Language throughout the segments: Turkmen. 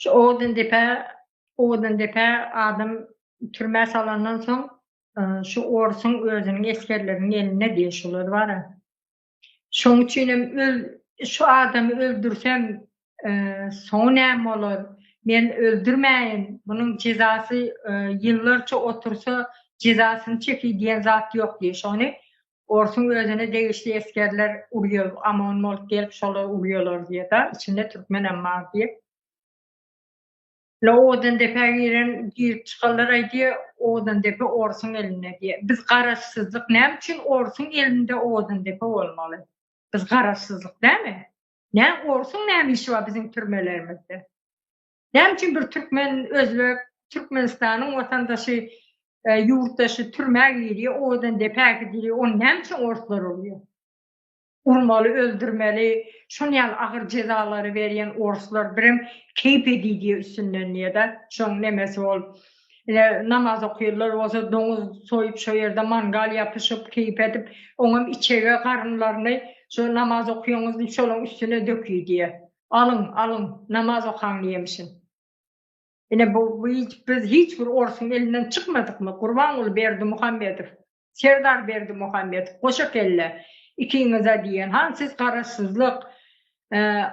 Odan depe adam türme salandan soň şu orsun özüniň eskerleriniň eline diýişler bar. Şoň üçinem şu adamy öldürsem soň näme bolar? Men öldürmäýin. Bunyň jezasy ýyllarça otursa jezasyny çekýär diýen zat ýok diýişoni. Orsun özüne degişli eskerler urýar, amon bolup gelip şolar urýarlar diýe-de, içinde türkmenem bar diýip. Odan depe giren girip çıkarlar aýdy, odan depe orsun eline diye. Biz garaşsyzlyk näme üçin orsun elinde odan depe bolmaly? Biz garaşsyzlyk näme? Näme orsun näme işi bar bizim türmelerimizde? Näme üçin bir türkmen özbek Türkmenistanyň watandaşy ýurtdaşy türmäge girýär, odan depe girýär, o näme üçin orsular bolýar? Urmaly, öldürmeli, şoň ýaly agyr jezalary berýän oruslar birim keyp edýär üstünden ýa-da şoň nemesi bolup namaz okuyurlar, oza doňuz soýup şo ýerde mangal ýapyşyp keyp edip oňam içege garynlaryny şo namaz okuýaňyz diýip şolaň üstüne dökýär. Alyň, namaz okan diýmişin. Biz hiç bir orsun elinden çykmadykmy? Gurbangul Berdimuhammedow, Serdar Berdimuhammedow, goşa kelle. İkiňize diýen hansiz garaşsyzlyk,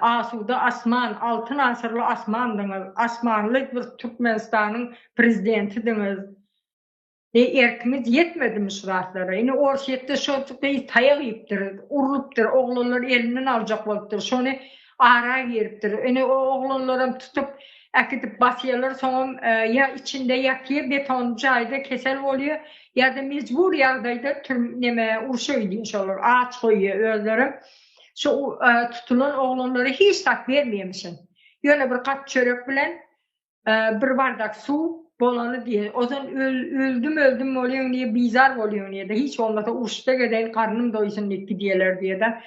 asuda asman, altyn asyrly asmandyňyz, asmanlyk bir Türkmenistanyň prezidentidiňiz. Erkimiz ýetmedimi şu zatlara? Orşetde şo taýak ýypdyr, urulypdyr, oglanlar elinden aljak bolupdyr, şonu ara ýeripdir. O oglanlarym tutup äkidip basýarlar, soňam ýa içinde ýakyp beton jaýda kesel bolýar, ýa-da mejbur ýagdaýda urşaý diýişler, ağaç goýýar özleri. Şu tutulan oglanlara hiç tak bermeýmişin. Ýöne bir gat çörek bilen bir bardak su bolany diýe. Ozan öldüm bolýan diýe bizar bolýan diýe. Hiç olmasa urşda geden karnım doýsun diýip diýerler diýe-de.